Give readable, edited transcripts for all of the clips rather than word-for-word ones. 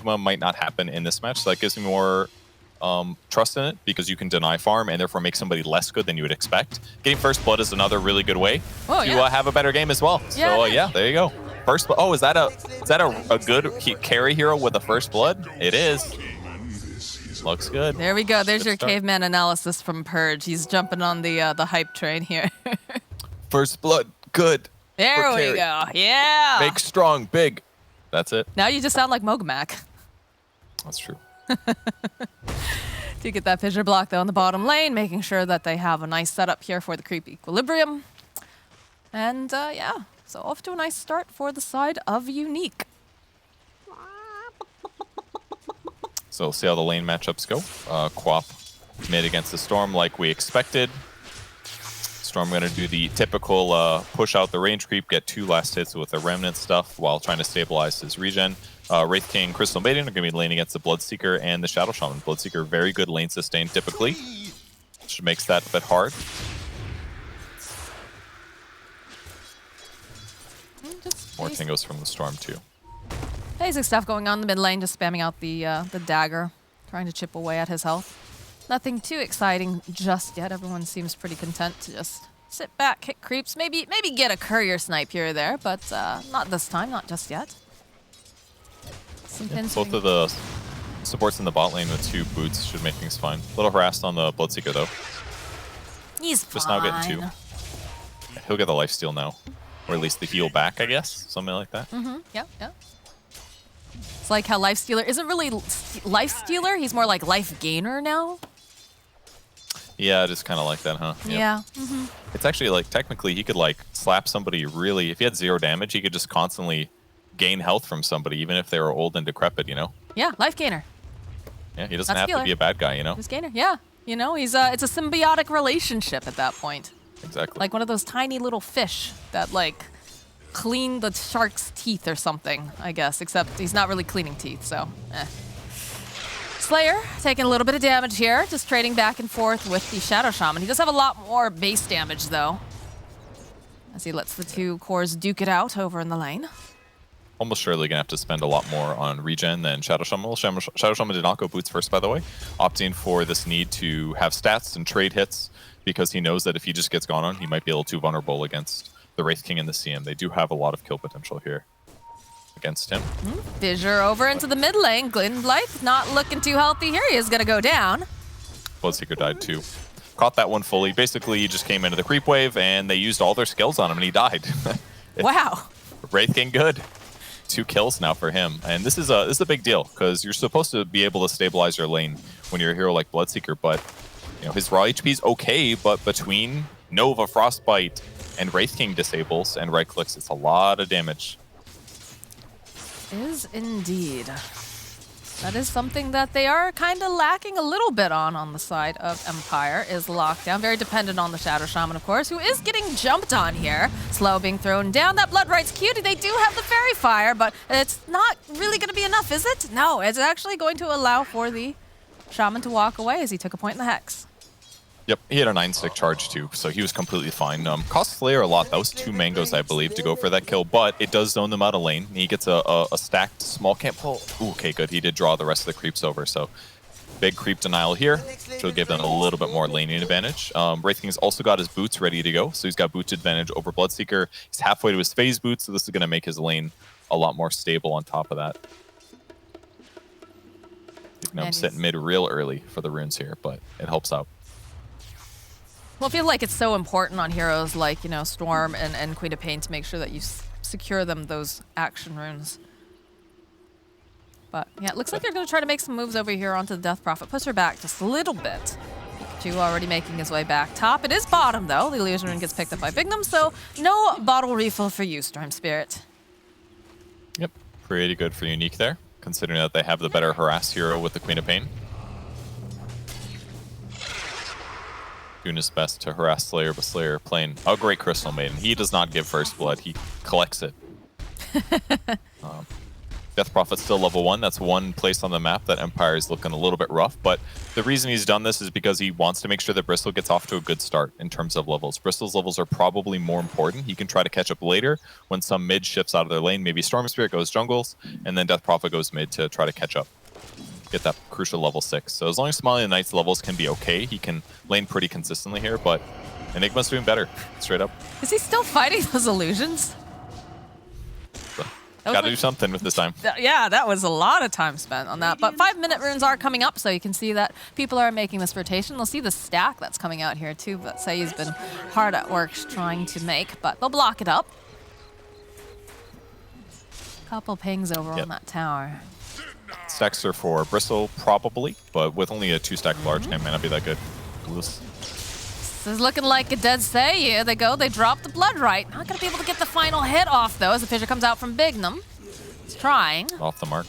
Sigma might not happen in this match, so that gives me more trust in it, because you can deny farm and therefore make somebody less good than you would expect. Getting first blood is another really good way to have a better game as well. Yeah, so yeah, there you go. First blood. Oh, is that a good carry hero with a first blood? It is. Looks good. There we go. There's Good your start. caveman analysis from Purge. He's jumping on the hype train here. First blood, good. There For we carry. go. Yeah. Make strong, big. That's it. Now you just sound like Mogamak. That's true. Do get that fissure block though in the bottom lane, making sure that they have a nice setup here for the creep equilibrium. And yeah, so off to a nice start for the side of Unique. So we'll see how the lane matchups go. Quap mid against the Storm like we expected. Storm going to do the typical push out the range creep, get 2 last hits with the Remnant stuff while trying to stabilize his regen. Wraith King, Crystal Maiden are going to be laning against the Bloodseeker and the Shadow Shaman. Bloodseeker, very good lane sustain typically, which makes that a bit hard. More tingos from the Storm too. Basic stuff going on in the mid lane, just spamming out the dagger, trying to chip away at his health. Nothing too exciting just yet. Everyone seems pretty content to just sit back, hit creeps, maybe get a courier snipe here or there, but not this time, not just yet. Both of the supports in the bot lane with 2 boots should make things fine. A little harassed on the Bloodseeker though. He's Just fine. now getting 2. He'll get the lifesteal now. Or at least the heal back, I guess. Something like that. Yep. It's like how Lifestealer isn't really Lifestealer, he's more like Life Gainer now. Yeah, just kind of like that, huh? Yep. Yeah. It's actually like, technically, he could like slap somebody really, if he had 0 damage, he could just constantly gain health from somebody, even if they were old and decrepit, you know? Yeah, Life Gainer. Yeah, he doesn't That's have to healer. be a bad guy, you know? He's Gainer, yeah. You know, he's it's a symbiotic relationship at that point. Exactly. Like one of those tiny little fish that like clean the shark's teeth or something, I guess, except he's not really cleaning teeth, so Slayer taking a little bit of damage here, just trading back and forth with the Shadow Shaman. He does have a lot more base damage though, as he lets the 2 cores duke it out over in the lane. Almost surely gonna have to spend a lot more on regen than Shadow Shaman. Well, Shadow Shaman did not go boots first, by the way, opting for this need to have stats and trade hits, because he knows that if he just gets gone on, he might be a little too vulnerable against the Wraith King and the CM. They do have a lot of kill potential here against him. Fissure over into the mid lane. Glinblythe not looking too healthy here. He is gonna go down. Bloodseeker died too. Caught that one fully. Basically, he just came into the creep wave and they used all their skills on him and he died. Wow. Wraith King good. 2 kills now for him. And this is a big deal, because you're supposed to be able to stabilize your lane when you're a hero like Bloodseeker, but you know, his raw HP is okay, but between Nova, Frostbite, and Wraith King disables and right clicks, it's a lot of damage. Is indeed. That is something that they are kind of lacking a little bit on the side of Empire, is lockdown. Very dependent on the Shadow Shaman, of course, who is getting jumped on here. Slow being thrown down. That Blood Right's cute. They do have the Fairy Fire, but it's not really going to be enough, is it? No, it's actually going to allow for the Shaman to walk away as he took a point in the Hex. Yep, he had a 9-stick charge too, so he was completely fine. Cost Slayer a lot. That was 2 mangoes, I believe, to go for that kill, but it does zone them out of lane. He gets a stacked small camp pull. Ooh, okay, good. He did draw the rest of the creeps over, so big creep denial here, which will give them a little bit more laning advantage. Wraith King's also got his boots ready to go, so he's got boots advantage over Bloodseeker. He's halfway to his phase boots, so this is going to make his lane a lot more stable on top of that. I'm sitting mid real early for the runes here, but it helps out. Well, I feel like it's so important on heroes like, you know, Storm and Queen of Pain to make sure that you secure them those action runes. But yeah, it looks like they're going to try to make some moves over here onto the Death Prophet. Push her back just a little bit. Pikachu already making his way back top. It is bottom, though. The illusion rune gets picked up by Bignum, so no bottle refill for you, Storm Spirit. Yep, pretty good for Unique there, considering that they have the better harass hero with the Queen of Pain. Doing his best to harass Slayer, but Slayer playing a great Crystal Maiden. He does not give first blood, he collects it. Definitely Death Prophet's still level 1. That's one place on the map that Empire is looking a little bit rough, but the reason he's done this is because he wants to make sure that Bristol gets off to a good start in terms of levels. Bristol's levels are probably more important. He can try to catch up later when some mid shifts out of their lane. Maybe Storm Spirit goes jungles, and then Death Prophet goes mid to try to catch up. Get that crucial level 6. So as long as Smiling Knight's levels can be okay, he can lane pretty consistently here, but Enigma's doing better, straight up. Is he still fighting those illusions? Gotta do something with this time. Yeah, that was a lot of time spent on that. But 5-minute runes are coming up, so you can see that people are making this rotation. They'll see the stack that's coming out here too, that Sayyi's been hard at work trying to make, but they'll block it up. Couple pings over on that tower. Stacks are for Bristol, probably, but with only a 2-stack large game, might not be that good. This is looking like a dead Say. Here they go. They drop the blood right. Not going to be able to get the final hit off, though, as the Fissure comes out from Bignum. He's trying. Off the mark.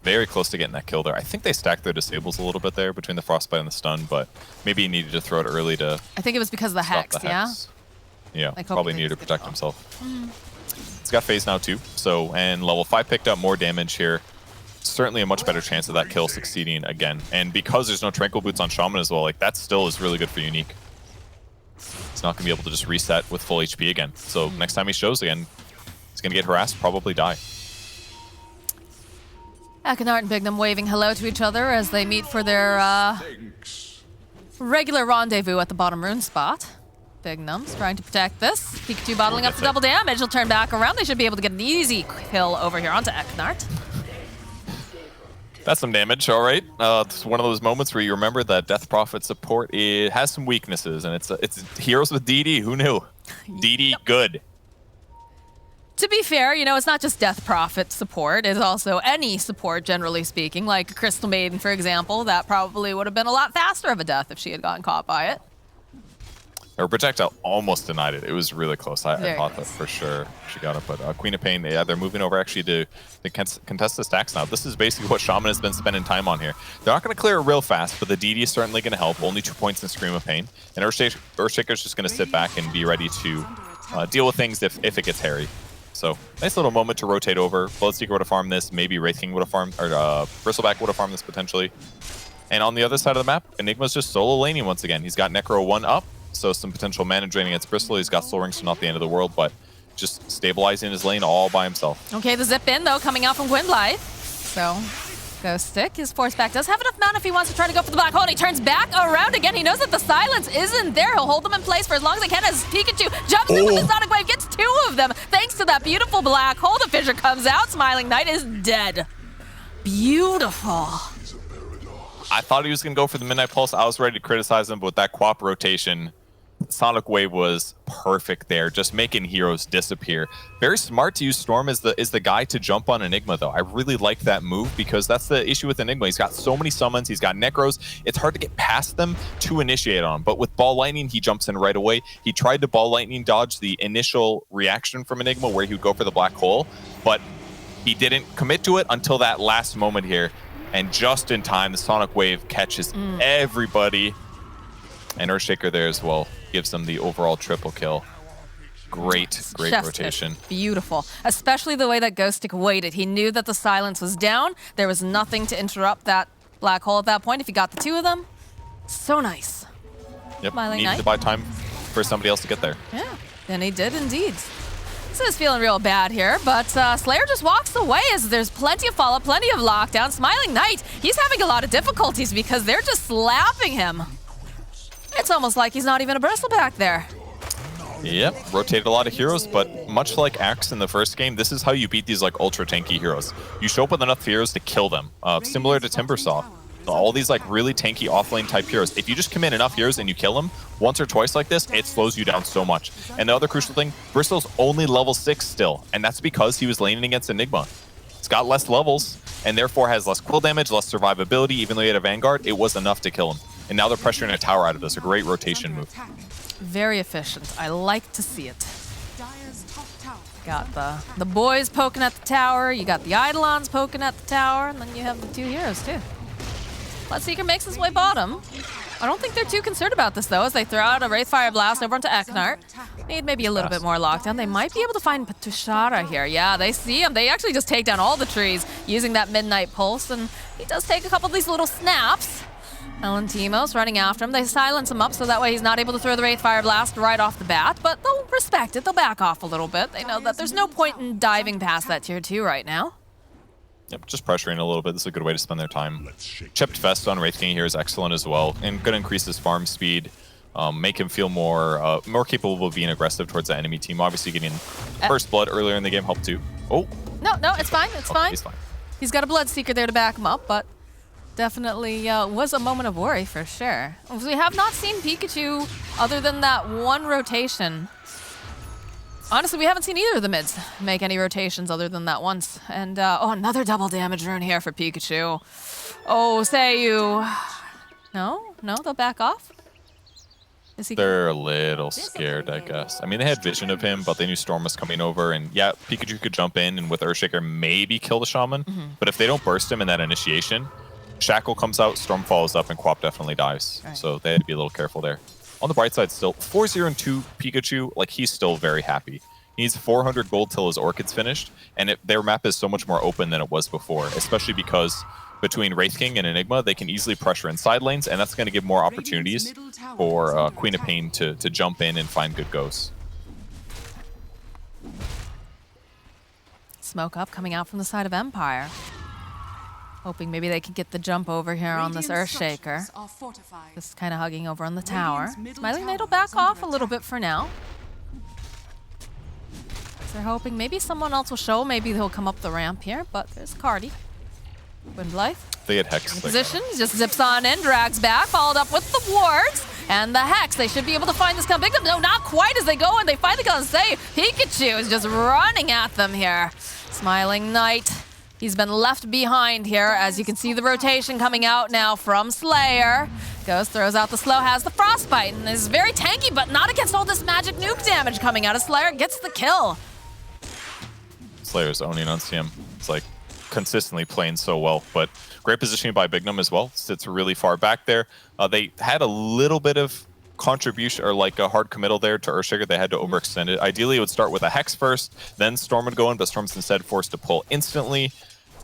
Very close to getting that kill there. I think they stacked their disables a little bit there between the Frostbite and the stun, but maybe he needed to throw it early to I think it was because of the Hex, yeah? Yeah, probably needed to protect himself. It's got phase now, too. So, and level 5 picked up more damage here. Certainly a much better chance of that kill succeeding again. And because there's no Tranquil Boots on Shaman as well, like that still is really good for Unique. He's not going to be able to just reset with full HP again. So next time he shows again, he's going to get harassed, probably die. Akinart and Bignum waving hello to each other as they meet for their regular rendezvous at the bottom rune spot. Bignum's trying to protect this. Pikachu bottling up the double damage. He'll turn back around. They should be able to get an easy kill over here onto Akinart. That's some damage, all right. It's one of those moments where you remember that Death Prophet support has some weaknesses, and it's heroes with DD. Who knew? DD good. To be fair, you know, it's not just Death Prophet support. It's also any support, generally speaking, like Crystal Maiden, for example. That probably would have been a lot faster of a death if she had gotten caught by it. Her projectile almost denied it. It was really close. I thought that for sure she got it. But Queen of Pain, yeah, they're moving over actually to contest the stacks now. This is basically what Shaman has been spending time on here. They're not going to clear it real fast, but the DD is certainly going to help. Only 2 points in Scream of Pain. And Earthshaker's just going to sit back and be ready to deal with things if it gets hairy. So nice little moment to rotate over. Bloodseeker would have farmed this. Maybe Wraith King would have farmed, or Bristleback would have farmed this potentially. And on the other side of the map, Enigma's just solo laning once again. He's got Necro 1 up. So some potential mana drain against Bristol. He's got Soul Ring, so not the end of the world, but just stabilizing his lane all by himself. Okay, the zip in, though, coming out from Gwynblythe. So, Ghost Stick, his Force Back does have enough mana if he wants to try to go for the black hole, and he turns back around again. He knows that the silence isn't there. He'll hold them in place for as long as he can as Pikachu jumps in with the Sonic Wave, gets 2 of them. Thanks to that beautiful black hole, the Fissure comes out. Smiling Knight is dead. Beautiful. I thought he was going to go for the Midnight Pulse. I was ready to criticize him, but with that Quap rotation, Sonic Wave was perfect there, just making heroes disappear. Very smart to use Storm as the guy to jump on Enigma, though. I really like that move because that's the issue with Enigma. He's got so many summons, he's got Necros. It's hard to get past them to initiate on him. But with Ball Lightning, he jumps in right away. He tried to Ball Lightning dodge the initial reaction from Enigma where he would go for the black hole, but he didn't commit to it until that last moment here. And just in time, the Sonic Wave catches everybody. And Earthshaker there as well. Gives them the overall triple kill. Great rotation. Beautiful. Especially the way that Ghost Stick waited. He knew that the silence was down. There was nothing to interrupt that black hole at that point if he got the 2 of them. So nice. Yep, needed to buy time for somebody else to get there. Yeah, and he did indeed. This is feeling real bad here, but Slayer just walks away as there's plenty of follow-up, plenty of lockdown. Smiling Knight, he's having a lot of difficulties because they're just slapping him. It's almost like he's not even a Bristleback there. Yep, rotated a lot of heroes, but much like Axe in the first game, this is how you beat these like ultra tanky heroes. You show up with enough heroes to kill them, similar to Timbersaw. All these like really tanky offlane type heroes. If you just commit enough heroes and you kill them once or twice like this, it slows you down so much. And the other crucial thing, Bristol's only level 6 still, and that's because he was laning against Enigma. It's got less levels, and therefore has less quill damage, less survivability. Even though he had a Vanguard, it was enough to kill him. And now they're pressuring a tower out of this. A great rotation move. Very efficient. I like to see it. Got the boys poking at the tower. You got the Eidolons poking at the tower. And then you have the 2 heroes, too. Bloodseeker makes his way bottom. I don't think they're too concerned about this, though, as they throw out a Wraithfire Blast over onto Eknart. Need maybe a little bit more lockdown. They might be able to find Tushara here. Yeah, they see him. They actually just take down all the trees using that Midnight Pulse, and he does take a couple of these little snaps. Elentimos running after him. They silence him up so that way he's not able to throw the Wraithfire Blast right off the bat, but they'll respect it. They'll back off a little bit. They know that there's no point in diving past that tier 2 right now. Yep, just pressuring a little bit. This is a good way to spend their time. Chipped Vest on Wraith King here is excellent as well, and gonna increase his farm speed, make him feel more capable of being aggressive towards the enemy team. Obviously, getting first blood earlier in the game helped too. Oh, no, it's fine. It's fine. He's fine. He's got a Bloodseeker there to back him up, but definitely was a moment of worry for sure. We have not seen Pikachu other than that one rotation. Honestly, we haven't seen either of the mids make any rotations other than that once. And, oh, another double damage rune here for Pikachu. Oh, say you. No, they'll back off? They're a little scared, I guess. I mean, they had vision of him, but they knew Storm was coming over. And yeah, Pikachu could jump in and with Earthshaker maybe kill the Shaman. But if they don't burst him in that initiation, Shackle comes out, Storm follows up, and Quap definitely dies. Right. So they had to be a little careful there. On the bright side, still 4-0-2 Pikachu, like he's still very happy. He needs 400 gold till his Orchid's finished, and their map is so much more open than it was before, especially because between Wraith King and Enigma, they can easily pressure in side lanes, and that's going to give more opportunities for Queen of Pain to jump in and find good ghosts. Smoke up coming out from the side of Empire. Hoping maybe they could get the jump over here on this Earthshaker. Just kind of hugging over on the tower. Smiling Knight will back off a little bit for now. They're hoping maybe someone else will show. Maybe he'll come up the ramp here, but there's Cardi. Windlife. They had Hex. In position, just zips on in, drags back, followed up with the wards. And the Hex, they should be able to find this victim. No, not quite as they go, and they finally gonna save. Pikachu is just running at them here. Smiling Knight. He's been left behind here, as you can see the rotation coming out now from Slayer. Goes, throws out the slow, has the Frostbite, and is very tanky, but not against all this magic nuke damage coming out of Slayer. Gets the kill. Slayer's owning on CM. It's like consistently playing so well, but great positioning by Bignum as well. Sits really far back there. They had a little bit of contribution or like a hard committal there to Earthshaker. They had to overextend it. Ideally, it would start with a Hex first, then Storm would go in, but Storm's instead forced to pull instantly.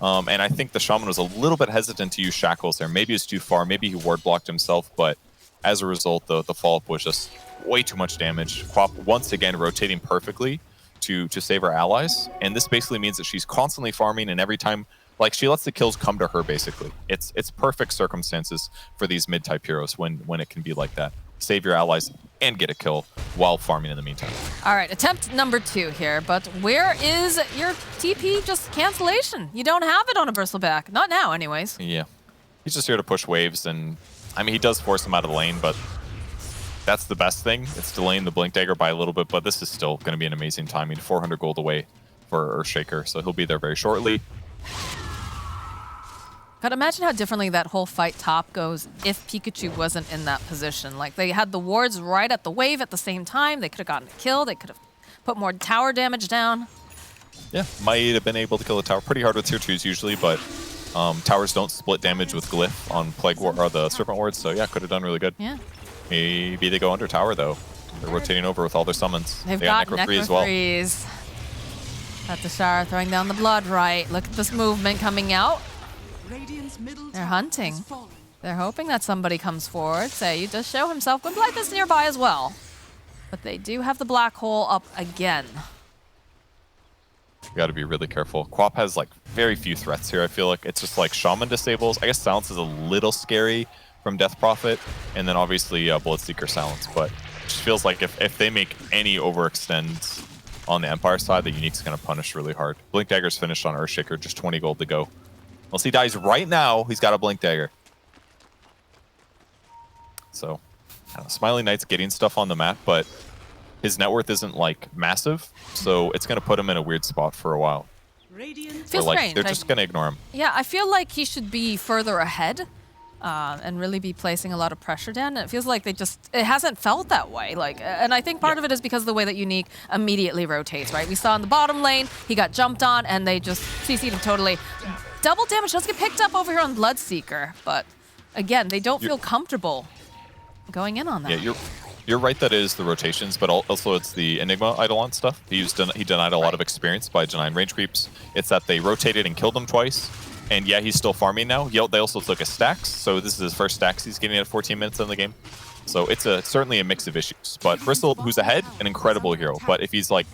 And I think the Shaman was a little bit hesitant to use Shackles there. Maybe it's too far. Maybe he ward blocked himself, but as a result, the follow-up was just way too much damage. Quap once again rotating perfectly to save her allies. And this basically means that she's constantly farming, and every time, like, she lets the kills come to her, basically. It's perfect circumstances for these mid-type heroes when it can be like that. Save your allies and get a kill while farming in the meantime. All right, attempt number 2 here, but where is your TP just cancellation? You don't have it on a Bristleback. Not now, anyways. Yeah. He's just here to push waves, and I mean, he does force him out of the lane, but that's the best thing. It's delaying the Blink Dagger by a little bit, but this is still going to be an amazing timing. 400 gold away for Earthshaker, so he'll be there very shortly. God, imagine how differently that whole fight top goes if Pikachu wasn't in that position. Like, they had the wards right at the wave at the same time. They could have gotten a kill. They could have put more tower damage down. Yeah, might have been able to kill the tower pretty hard with tier 2s usually, but towers don't split damage with Glyph on Plague Ward or the Serpent Wards, so yeah, could have done really good. Yeah. Maybe they go under tower, though. They're rotating over with all their summons. They've got Necro Free as well. Got the Shara throwing down the blood right. Look at this movement coming out. They're hunting. They're hoping that somebody comes forward. Say, does show himself. Glimblight is nearby as well. But they do have the black hole up again. You got to be really careful. Quap has like very few threats here. I feel like it's just like Shaman disables. I guess Silence is a little scary from Death Prophet. And then obviously Bloodseeker Silence. But it just feels like if they make any overextends on the Empire side, the Unique's going to punish really hard. Blink Dagger's finished on Earthshaker. Just 20 gold to go. Unless he dies right now, he's got a Blink Dagger. So, Smiling Knight's getting stuff on the map, but his net worth isn't, like, massive, so it's going to put him in a weird spot for a while. Feels like, strange. They're just going to ignore him. Yeah, I feel like he should be further ahead and really be placing a lot of pressure down. And it feels like it hasn't felt that way. Like, and I think part of it is because of the way that Unique immediately rotates, right? We saw in the bottom lane, he got jumped on, and they just CC'd him totally. Double damage does get picked up over here on Bloodseeker, but again, they don't feel comfortable going in on that. Yeah, you're right that it is the rotations, but also it's the Enigma Eidolon stuff. He denied a lot of experience by denying range creeps. It's that they rotated and killed him twice. And yeah, he's still farming now. They also took his stacks, so this is his first stacks he's getting at 14 minutes in the game. So it's certainly a mix of issues. But Bristol, who's ahead, an incredible hero. But if he's like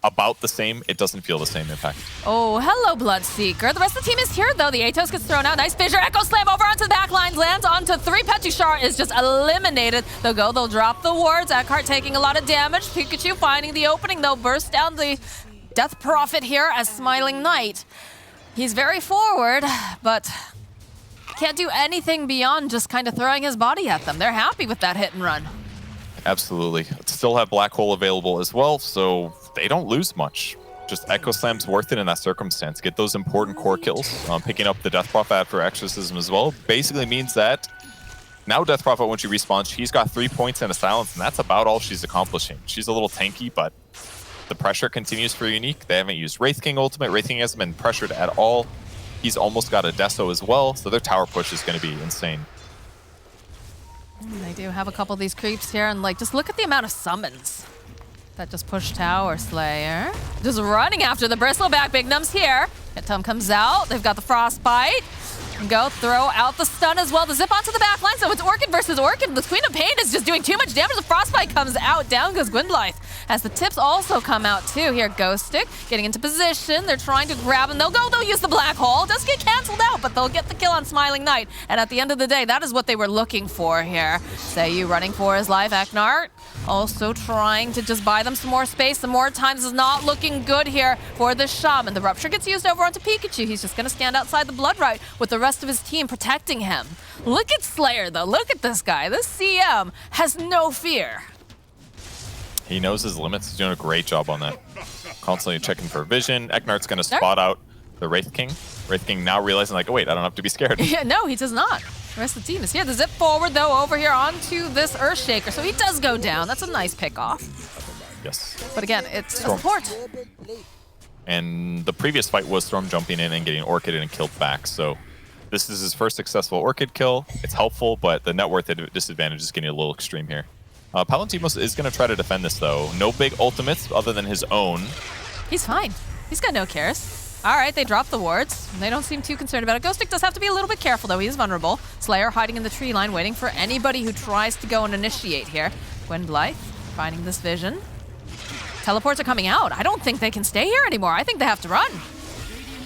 about the same, it doesn't feel the same impact. Oh, hello, Bloodseeker. The rest of the team is here, though. The Atos gets thrown out. Nice fissure. Echo Slam over onto the back lines. Lands onto 3. Petushar is just eliminated. They'll drop the wards. Eckhart taking a lot of damage. Pikachu finding the opening. They'll burst down the Death Prophet here as Smiling Knight. He's very forward, but can't do anything beyond just kind of throwing his body at them. They're happy with that hit and run. Absolutely. Still have Black Hole available as well, so they don't lose much. Just Echo Slam's worth it in that circumstance. Get those important core kills. Picking up the Death Prophet for Exorcism as well basically means that now Death Prophet, when she respawns, she's got 3 points and a silence, and that's about all she's accomplishing. She's a little tanky, but the pressure continues for Unique. They haven't used Wraith King ultimate. Wraith King hasn't been pressured at all. He's almost got a Deso as well, so their tower push is going to be insane. They do have a couple of these creeps here, and like, just look at the amount of summons that just push Tower Slayer. Just running after the Bristleback Big Numbs here. Tum comes out. They've got the Frostbite. Go throw out the stun as well. The zip onto the back line, so it's Orchid versus Orchid. The Queen of Pain is just doing too much damage. The Frostbite comes out. Down goes Gwynblythe. As the tips also come out too. Here, Ghost Stick getting into position. They're trying to grab him. They'll use the Black Hole. It does get canceled out, but they'll get the kill on Smiling Knight. And at the end of the day, that is what they were looking for here. Seiyu running for his life. Eknart also trying to just buy them some more space. Some more times is not looking good here for the Shaman. The Rupture gets used over onto Pikachu. He's just going to stand outside the Bloodright with the rest of his team protecting him. Look at Slayer, though. Look at this guy. This CM has no fear. He knows his limits. He's doing a great job on that. Constantly checking for vision. Eknart's going to spot out the Wraith King. Wraith King now realizing, like, oh, wait, I don't have to be scared. Yeah, no, he does not. The rest of the team is here. The zip forward, though, over here onto this Earthshaker. So he does go down. That's a nice pick-off. Yes. But again, it's a support. And the previous fight was Storm jumping in and getting Orchid and killed back. So this is his first successful Orchid kill. It's helpful, but the net worth disadvantage is getting a little extreme here. Palantimos is going to try to defend this, though. No big ultimates other than his own. He's fine. He's got no cares. All right, they drop the wards. They don't seem too concerned about it. Ghostic does have to be a little bit careful, though. He is vulnerable. Slayer hiding in the tree line, waiting for anybody who tries to go and initiate here. Gwynblythe finding this vision. Teleports are coming out. I don't think they can stay here anymore. I think they have to run.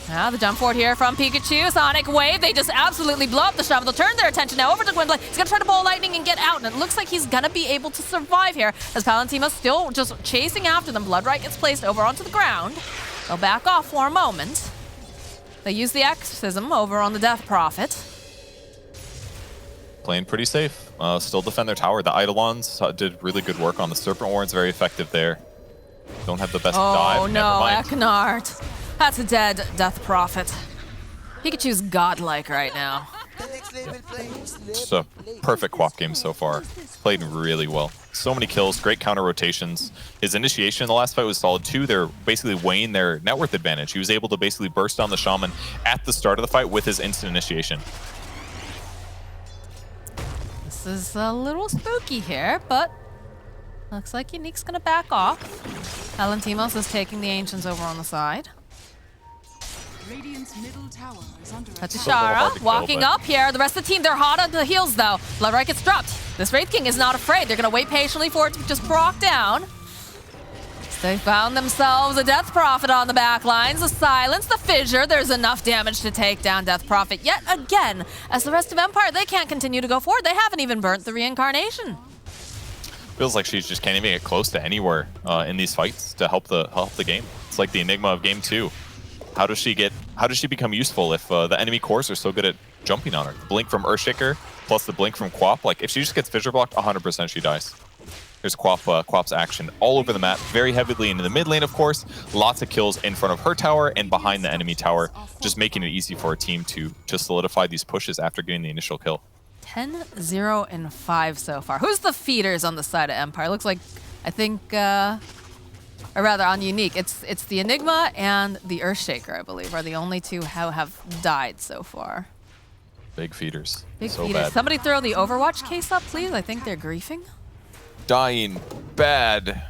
Now the jump forward here from Pikachu. Sonic Wave. They just absolutely blow up the Shaman. They'll turn their attention now over to Gwynblythe. He's going to try to bowl lightning and get out. And it looks like he's going to be able to survive here as Palantimos still just chasing after them. Bloodright gets placed over onto the ground. They'll back off for a moment. They use the Exorcism over on the Death Prophet. Playing pretty safe. Still defend their tower. The Eidolons did really good work on the Serpent Warrens. Very effective there. Don't have the best dive. Oh no, Eknart. That's a dead Death Prophet. Pikachu's godlike right now. Just a perfect Quap game so far. Played really well. So many kills, great counter rotations. His initiation in the last fight was solid too. They're basically weighing their net worth advantage. He was able to basically burst down the Shaman at the start of the fight with his instant initiation. This is a little spooky here, but looks like Unique's gonna back off. Palantimos is taking the Ancients over on the side. Petushara walking up here. The rest of the team, they're hot on the heels though. Bloodright gets dropped. This Wraith King is not afraid. They're gonna wait patiently for it to just proc down. So they found themselves a Death Prophet on the back lines. The silence, the fissure. There's enough damage to take down Death Prophet yet again. As the rest of Empire, they can't continue to go forward. They haven't even burnt the reincarnation. Feels like she just can't even get close to anywhere in these fights to help the game. It's like the enigma of game 2. How does she become useful if the enemy cores are so good at jumping on her? The blink from Earthshaker plus the blink from Quap. Like if she just gets fissure blocked, 100% she dies. There's Quap's action all over the map, very heavily into the mid lane, of course. Lots of kills in front of her tower and behind the enemy tower, just making it easy for a team to just solidify these pushes after getting the initial kill. 10, 0, and 5 so far. Who's the feeders on the side of Empire? Looks like, I think, or rather on Unique, it's the Enigma and the Earthshaker, I believe, are the only two who have died so far. Big feeders. Big so feeders. bad. Somebody throw the Overwatch case up, please. I think they're griefing. Dying bad.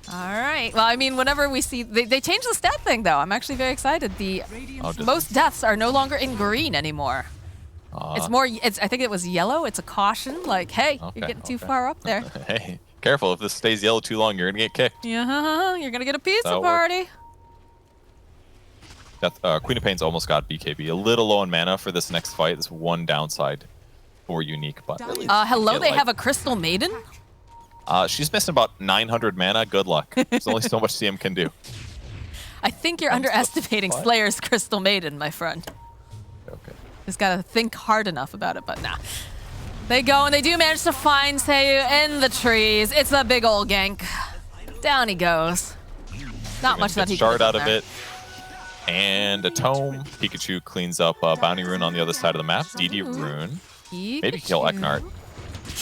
All right. Well, I mean, whenever we see... They changed the stat thing, though. I'm actually very excited. The most deaths are no longer in green anymore. It's more... I think it was yellow. It's a caution. Like, hey, you're getting too far up there. Hey, careful. If this stays yellow too long, you're going to get kicked. Yeah, you're going to get a pizza party. Queen of Pain's almost got BKB. A little low on mana for this next fight. This one downside for Unique. But hello, they have a Crystal Maiden? She's missing about 900 mana. Good luck. There's only so much CM can do. I think you're underestimating Slayer's Crystal Maiden, my friend. Okay. Just gotta think hard enough about it, but nah. They go and they do manage to find Seiyu in the trees. It's a big old gank. Down he goes. Not much that he can shard out of it. And a tome. Pikachu cleans up Bounty Rune on the other side of the map. DD Rune. Maybe kill Eknart.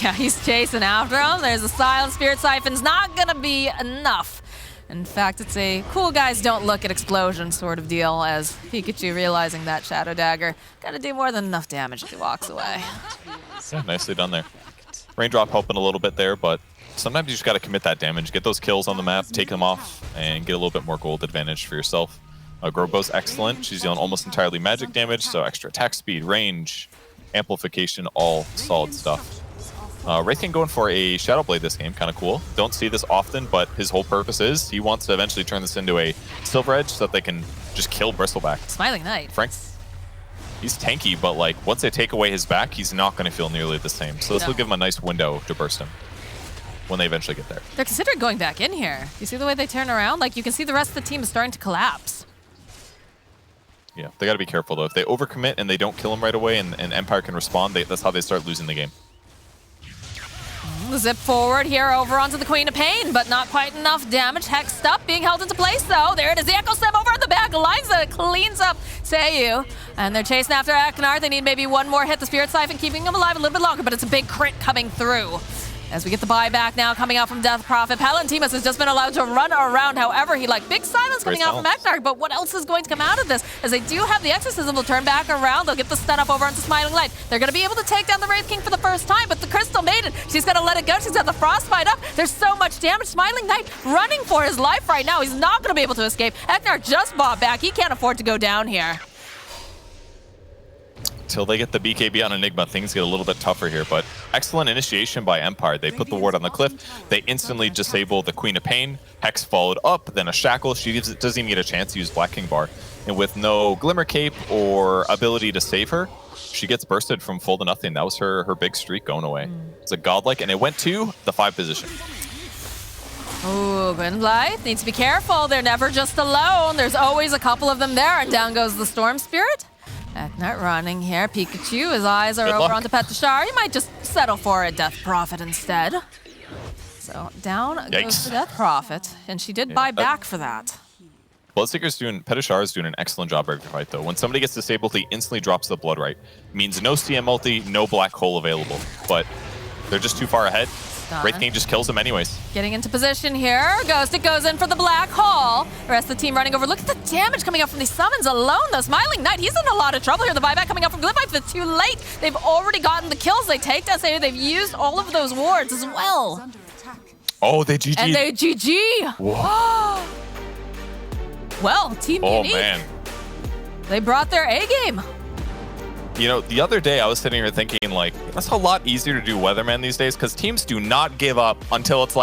Yeah, he's chasing after him. There's a Silent Spirit Siphon's not gonna be enough. In fact, it's a cool guys don't look at explosion sort of deal as Pikachu realizing that Shadow Dagger gotta do more than enough damage as he walks away. Yeah, nicely done there. Raindrop helping a little bit there, but sometimes you just gotta commit that damage, get those kills on the map, take them off, and get a little bit more gold advantage for yourself. Grobo's excellent. She's dealing almost entirely magic damage, so extra attack speed, range, amplification, all solid stuff. Wraithking going for a Shadow Blade this game, kind of cool. Don't see this often, but his whole purpose is he wants to eventually turn this into a Silver Edge so that they can just kill Bristleback. Smiling Knight. Frank, he's tanky, but like once they take away his back, he's not going to feel nearly the same. So this will give him a nice window to burst him when they eventually get there. They're considering going back in here. You see the way they turn around? Like you can see the rest of the team is starting to collapse. Yeah, they got to be careful though. If they overcommit and they don't kill him right away and Empire can respond, that's how they start losing the game. Zip forward here over onto the Queen of Pain, but not quite enough damage. Hexed up, being held into place though. There it is, the Echo Stem over in the back. Liza cleans up Seiyu. And they're chasing after Eknart. They need maybe one more hit. The Spirit Siphon keeping him alive a little bit longer, but it's a big crit coming through. As we get the buyback now coming out from Death Prophet. Palantimus has just been allowed to run around however he like. Big silence coming out from Eknart, but what else is going to come out of this? As they do have the Exorcism, they'll turn back around. They'll get the stun up over onto Smiling Light. They're going to be able to take down the Wraith King for the first time, but the Crystal Maiden, she's going to let it go. She's got the Frostbite up. There's so much damage. Smiling Knight running for his life right now. He's not going to be able to escape. Eknart just bought back. He can't afford to go down here. Till they get the BKB on Enigma, things get a little bit tougher here, but excellent initiation by Empire. They put the ward on the cliff. They instantly disable the Queen of Pain. Hex followed up, then a Shackle. She doesn't even get a chance to use Black King Bar. And with no Glimmer Cape or ability to save her, she gets bursted from full to nothing. That was her big streak going away. It's a godlike, and it went to the 5 position. Ooh, Gwenblythe needs to be careful. They're never just alone. There's always a couple of them there, and down goes the Storm Spirit. Eknart running here. Pikachu, his eyes are over onto Petashar. You might just settle for a Death Prophet instead. So down goes the Death Prophet, and she did buy back for that. Petashar is doing an excellent job every fight though. When somebody gets disabled, he instantly drops the Blood Right. Means no CM multi, no Black Hole available. But they're just too far ahead. Wraith King just kills him anyways. Getting into position here. It goes in for the Black Hole. The rest of the team running over. Look at the damage coming out from these summons alone, though. Smiling Knight, he's in a lot of trouble here. The buyback coming out from Glimlight, but too late. They've already gotten the kills. They take down Seiyu. They've used all of those wards as well. Oh, they GG. And they GG. Whoa. Well, Team Unique. Man. They brought their A game. You know, the other day I was sitting here thinking, like, that's a lot easier to do Weatherman these days because teams do not give up until it's like